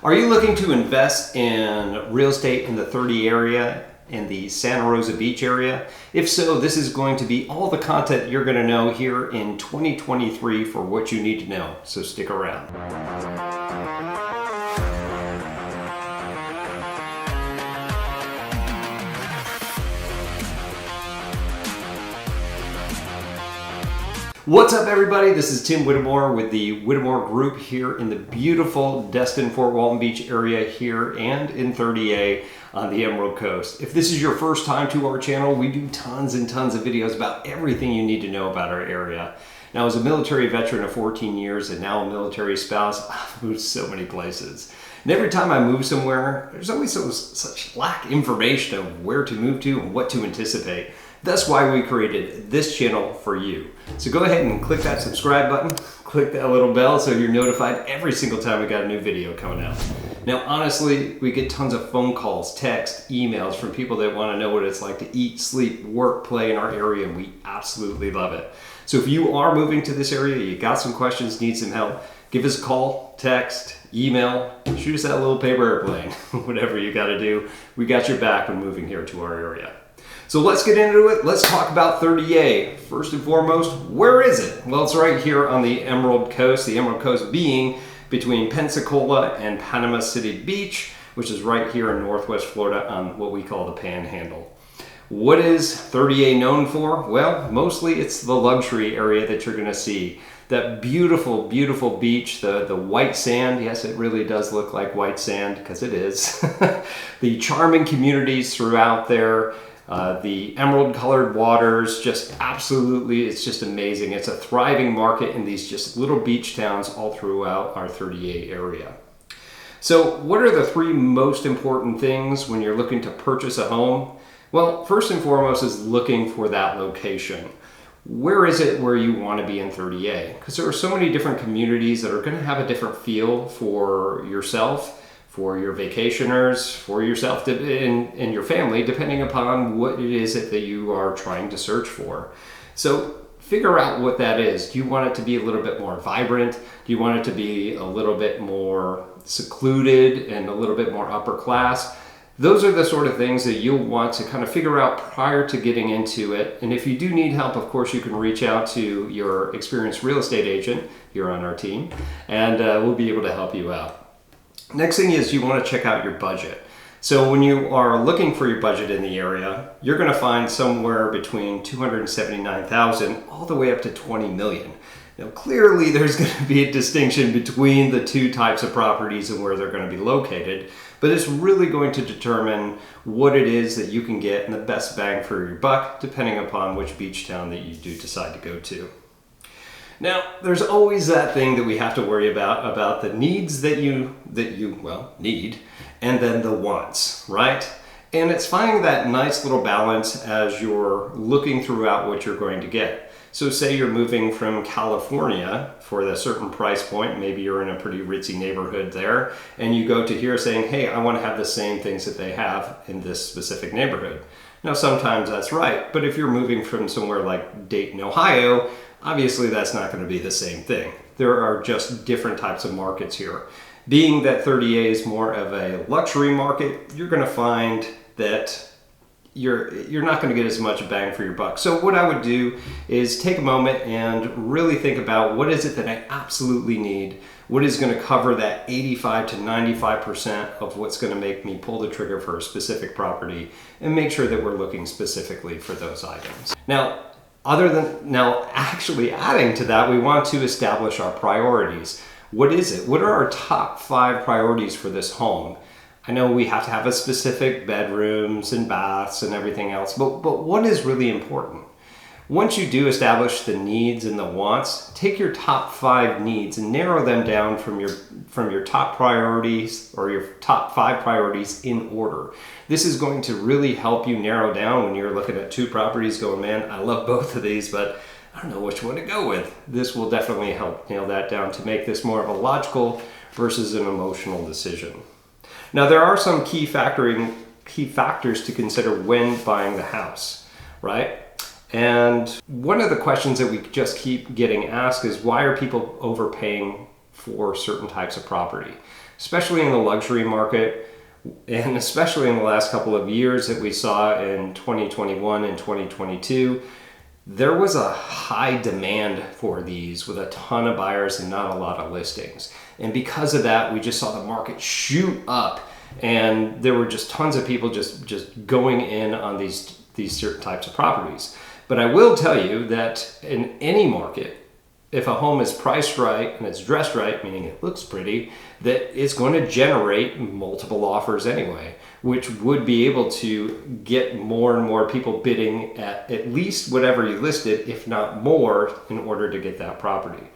Are you looking to invest in real estate in the 30 area, in the Santa Rosa Beach area? If so, this is going to be all the content you're going to know here in 2023 for what you need to know. So stick around. What's up, everybody? This is Tim Whitmore with the Whitmore Group here in the beautiful Destin-Fort Walton Beach area here and in 30A on the Emerald Coast. If this is your first time to our channel, we do tons and tons of videos about everything you need to know about our area. Now, as a military veteran of 14 years and now a military spouse, I've moved so many places. And every time I move somewhere, there's always such lack of information of where to move to and what to anticipate. That's why we created this channel for you. So go ahead and click that subscribe button, click that little bell so you're notified every single time we got a new video coming out. Now, honestly, we get tons of phone calls, texts, emails from people that want to know what it's like to eat, sleep, work, play in our area, and we absolutely love it. So if you are moving to this area, you got some questions, need some help, give us a call, text, email, shoot us that little paper airplane, whatever you got to do. We got your back when moving here to our area. So let's get into it. Let's talk about 30A. First and foremost, where is it? Well, it's right here on the Emerald Coast. The Emerald Coast being between Pensacola and Panama City Beach, which is right here in Northwest Florida on what we call the Panhandle. What is 30A known for? Well, mostly it's the luxury area that you're going to see. That beautiful, beautiful beach, the white sand. Yes, it really does look like white sand because it is. The charming communities throughout there. The emerald colored waters, just absolutely, it's just amazing. It's a thriving market in these just little beach towns all throughout our 30A area. So what are the three most important things when you're looking to purchase a home? Well, first and foremost is looking for that location. Where is it where you want to be in 30A? Because there are so many different communities that are going to have a different feel for yourself, for your vacationers, for yourself and your family, depending upon what it is that you are trying to search for. So figure out what that is. Do you want it to be a little bit more vibrant? Do you want it to be a little bit more secluded and a little bit more upper class? Those are the sort of things that you'll want to kind of figure out prior to getting into it. And if you do need help, of course, you can reach out to your experienced real estate agent here on our team, and we'll be able to help you out. Next thing is you want to check out your budget. So when you are looking for your budget in the area, you're going to find somewhere between $279,000 all the way up to $20 million. Now, clearly there's going to be a distinction between the two types of properties and where they're going to be located, but it's really going to determine what it is that you can get and the best bang for your buck, depending upon which beach town that you do decide to go to. Now, there's always that thing that we have to worry about the needs that you need, and then the wants, right? And it's finding that nice little balance as you're looking throughout what you're going to get. So say you're moving from California for a certain price point, maybe you're in a pretty ritzy neighborhood there, and you go to here saying, hey, I want to have the same things that they have in this specific neighborhood. Now, sometimes that's right, but if you're moving from somewhere like Dayton, Ohio, obviously that's not going to be the same thing. There are just different types of markets here. Being that 30A is more of a luxury market, you're going to find that you're not going to get as much bang for your buck. So what I would do is take a moment and really think about what is it that I absolutely need, what is going to cover that 85 to 95% of what's going to make me pull the trigger for a specific property, and make sure that we're looking specifically for those items. Now, actually adding to that, we want to establish our priorities. What is it? What are our top 5 priorities for this home? I know we have to have a specific bedrooms and baths and everything else, but what is really important? Once you do establish the needs and the wants, take your top 5 needs and narrow them down from your top priorities or your top 5 priorities in order. This is going to really help you narrow down when you're looking at 2 properties going, man, I love both of these, but I don't know which one to go with. This will definitely help nail that down to make this more of a logical versus an emotional decision. Now, there are some key factors to consider when buying the house, right? And one of the questions that we just keep getting asked is, why are people overpaying for certain types of property? especially in the luxury market, and especially in the last couple of years that we saw in 2021 and 2022. There was a high demand for these with a ton of buyers and not a lot of listings. And because of that, we just saw the market shoot up, and there were just tons of people just going in on these certain types of properties. But I will tell you that in any market, if a home is priced right and it's dressed right, meaning it looks pretty, that it's going to generate multiple offers anyway, which would be able to get more and more people bidding at least whatever you listed, if not more, in order to get that property.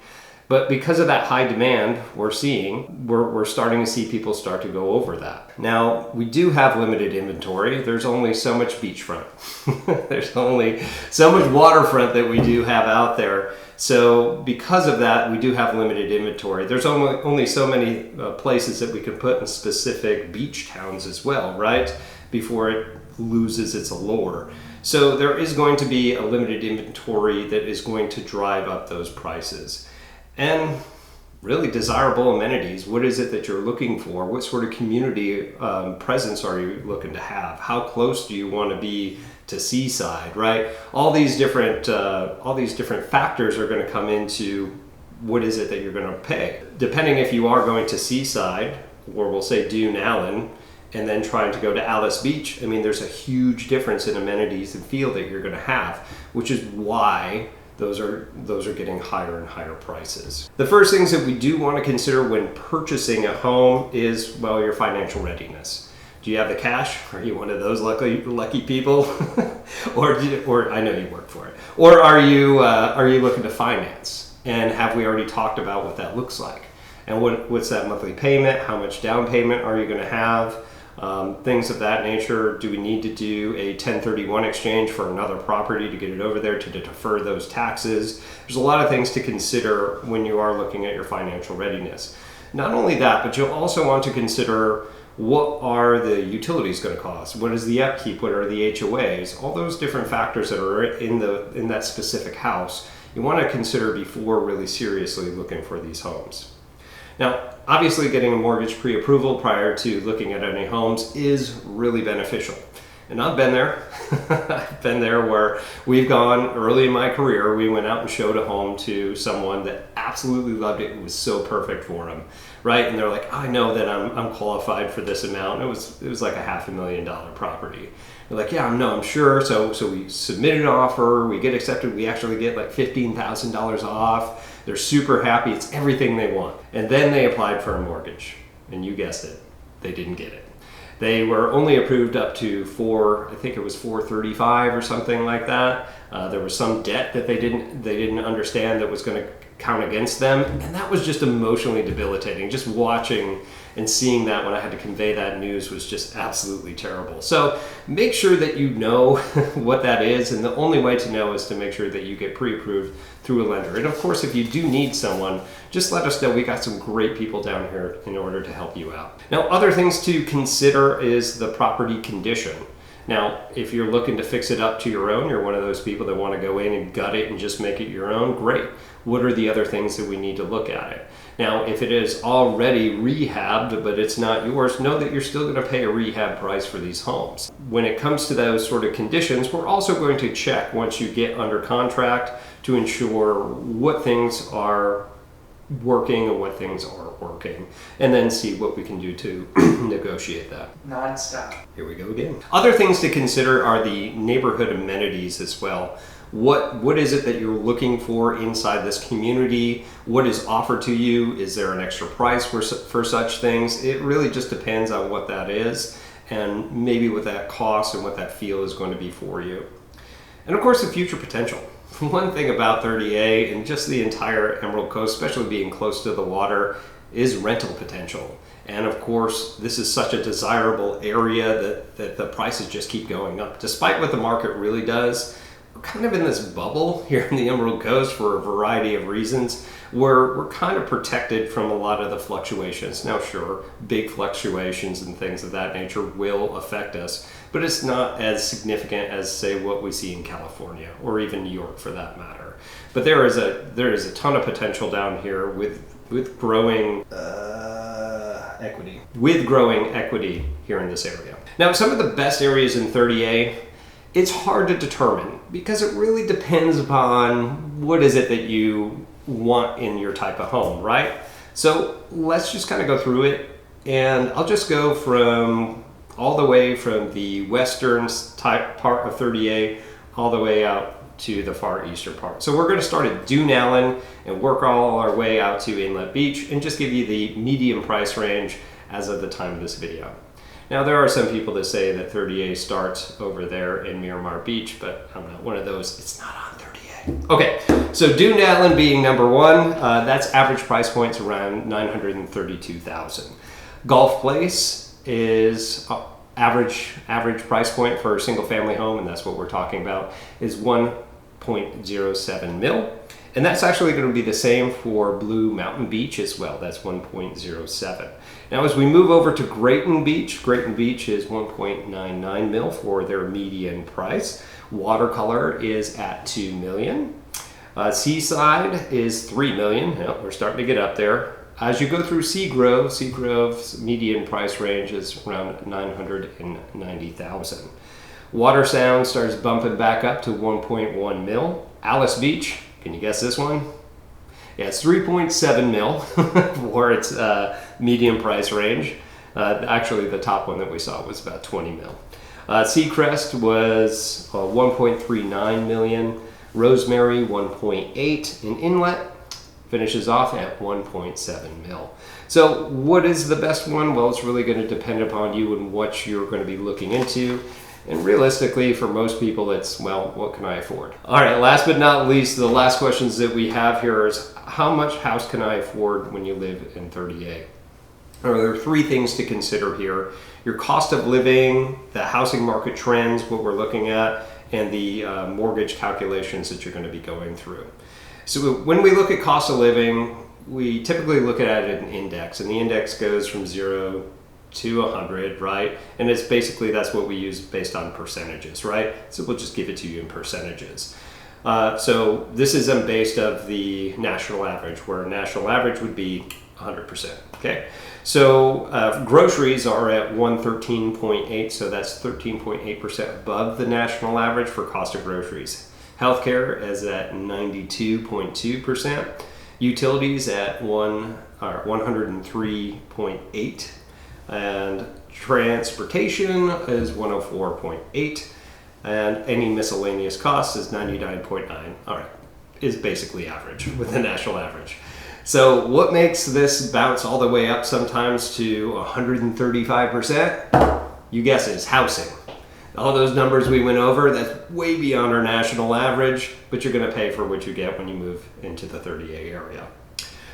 But because of that high demand we're seeing, we're starting to see people start to go over that. Now, we do have limited inventory. There's only so much beachfront. There's only so much waterfront that we do have out there. So because of that, we do have limited inventory. There's only so many places that we can put in specific beach towns as well, right? Before it loses its allure. So there is going to be a limited inventory that is going to drive up those prices. And really desirable amenities. What is it that you're looking for? What sort of community presence are you looking to have? How close do you want to be to Seaside, right? All these different factors are going to come into what is it that you're going to pay. Depending if you are going to Seaside, or we'll say Dune, Allen, and then trying to go to Alys Beach, I mean, there's a huge difference in amenities and feel that you're going to have, which is why those are getting higher and higher prices. The first things that we do want to consider when purchasing a home is, well, your financial readiness. Do you have the cash? Are you one of those lucky people? or I know you work for it. Or are you looking to finance? And have we already talked about what that looks like? And what's that monthly payment? How much down payment are you going to have? Things of that nature. Do we need to do a 1031 exchange for another property to get it over there to defer those taxes? There's a lot of things to consider when you are looking at your financial readiness. Not only that, but you'll also want to consider what are the utilities going to cost? What is the upkeep? What are the HOAs? All those different factors that are in that specific house, you want to consider before really seriously looking for these homes. Now, obviously getting a mortgage pre-approval prior to looking at any homes is really beneficial. And I've been there. I've been there where we've gone early in my career. We went out and showed a home to someone that absolutely loved it. It was so perfect for them, right? And they're like, I know that I'm qualified for this amount. And it was like a $500,000 property. They're like, yeah, I'm sure. So we submitted an offer. We get accepted. We actually get like $15,000 off. They're super happy. It's everything they want. And then they applied for a mortgage. And you guessed it, they didn't get it. They were only approved up to I think it was 435 or something like that. There was some debt that they didn't understand that was going to count against them, and that was just emotionally debilitating. Just watching and seeing that when I had to convey that news was just absolutely terrible. So make sure that you know what that is, and the only way to know is to make sure that you get pre-approved through a lender. And of course, if you do need someone, just let us know. We got some great people down here in order to help you out. Now, other things to consider is the property condition. Now, if you're looking to fix it up to your own, you're one of those people that want to go in and gut it and just make it your own, great. What are the other things that we need to look at it? Now, if it is already rehabbed, but it's not yours, know that you're still going to pay a rehab price for these homes. When it comes to those sort of conditions, we're also going to check once you get under contract to ensure what things are working and what things aren't working, and then see what we can do to negotiate that. Non-stop. Here we go again. Other things to consider are the neighborhood amenities as well. What is it that you're looking for inside this community? What is offered to you? Is there an extra price for such things? It really just depends on what that is and maybe what that cost and what that feel is going to be for you. And of course, the future potential. One thing about 30A and just the entire Emerald Coast, especially being close to the water, is rental potential. And of course, this is such a desirable area that the prices just keep going up. Despite what the market really does, we're kind of in this bubble here in the Emerald Coast for a variety of reasons where we're kind of protected from a lot of the fluctuations. Now sure, big fluctuations and things of that nature will affect us, but it's not as significant as, say, what we see in California or even New York for that matter. But there is a ton of potential down here with growing equity, with growing equity here in this area. Now, some of the best areas in 30A, it's hard to determine because it really depends upon what is it that you want in your type of home, right? So let's just kind of go through it, and I'll just go from all the way from the western type part of 30A all the way out to the far eastern part. So we're going to start at Dune and work all our way out to Inlet Beach and just give you the medium price range as of the time of this video. Now, there are some people that say that 30A starts over there in Miramar Beach, but I'm not one of those. It's not on 30A. Okay, so Dune Allen being number one, that's average price points around $932,000. Golf Place is average price point for a single family home, and that's what we're talking about, is 1.07 mil. And that's actually going to be the same for Blue Mountain Beach as well. That's 1.07. Now, as we move over to Grayton Beach is 1.99 mil for their median price. Watercolor is at 2 million. Seaside is 3 million. Well, we're starting to get up there. As you go through Seagrove's median price range is around 990,000. Watersound starts bumping back up to 1.1 mil. Alys Beach, can you guess this one? Yeah, it's 3.7 mil for its median price range. Actually, the top one that we saw was about 20 mil. Seacrest was 1.39 million. Rosemary 1.8, and Inlet finishes off at 1.7 mil. So what is the best one? Well, it's really going to depend upon you and what you're going to be looking into. And realistically, for most people, it's, well, what can I afford? All right, last but not least, the last questions that we have here is, how much house can I afford when you live in 30A? There are three things to consider here: your cost of living, the housing market trends, what we're looking at, and the mortgage calculations that you're going to be going through. So when we look at cost of living, we typically look at an index, and the index goes from 0 to 100, right? And it's basically, that's what we use based on percentages, right? So we'll just give it to you in percentages. So this is based of the national average, where a national average would be 100%, okay? So groceries are at 113.8, so that's 13.8% above the national average for cost of groceries. Healthcare is at 92.2%. Utilities at 103.8, and transportation is 104.8, and any miscellaneous costs is 99.9. All right, is basically average with the national average. So what makes this bounce all the way up sometimes to 135%? You guess it's housing. All those numbers we went over, that's way beyond our national average, but you're going to pay for what you get when you move into the 30A area.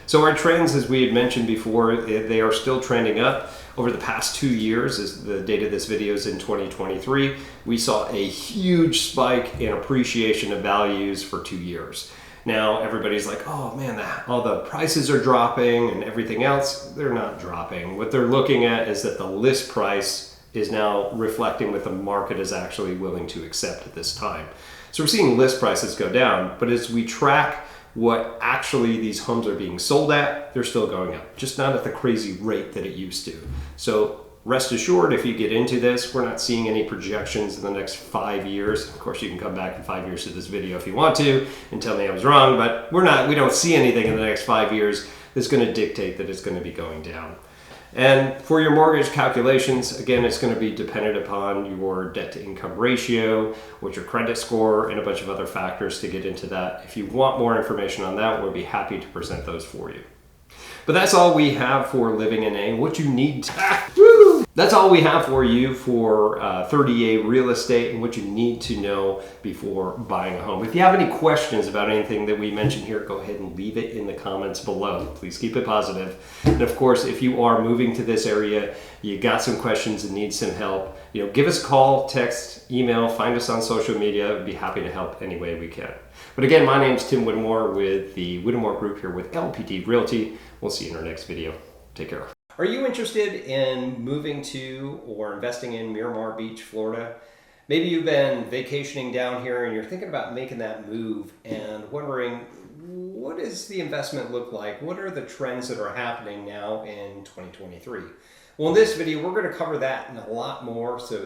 So our trends, as we had mentioned before, they are still trending up. Over the past 2 years, as the date of this video is in 2023, we saw a huge spike in appreciation of values for 2 years. Now everybody's like, oh man, all the prices are dropping and everything else. They're not dropping. What they're looking at is that the list price is now reflecting what the market is actually willing to accept at this time. So we're seeing list prices go down, but as we track what actually these homes are being sold at, they're still going up, just not at the crazy rate that it used to. So rest assured, if you get into this, we're not seeing any projections in the next 5 years. Of course, you can come back in 5 years to this video if you want to and tell me I was wrong, but we don't see anything in the next 5 years that's going to dictate that it's going to be going down. And for your mortgage calculations, again, it's going to be dependent upon your debt to income ratio, what your credit score, and a bunch of other factors to get into that. If you want more information on that, we'll be happy to present those for you. But that's all we have for living in A. What you need that's all we have for you for 30A real estate and what you need to know before buying a home. If you have any questions about anything that we mentioned here, go ahead and leave it in the comments below. Please keep it positive. And of course, if you are moving to this area, you got some questions and need some help, give us a call, text, email, find us on social media. We'd be happy to help any way we can. But again, my name's Tim Whitmore with the Whitmore Group here with LPT Realty. We'll see you in our next video. Take care. Are you interested in moving to or investing in Miramar Beach, Florida? Maybe you've been vacationing down here and you're thinking about making that move and wondering, what does the investment look like? What are the trends that are happening now in 2023? Well, in this video, we're going to cover that and a lot more. So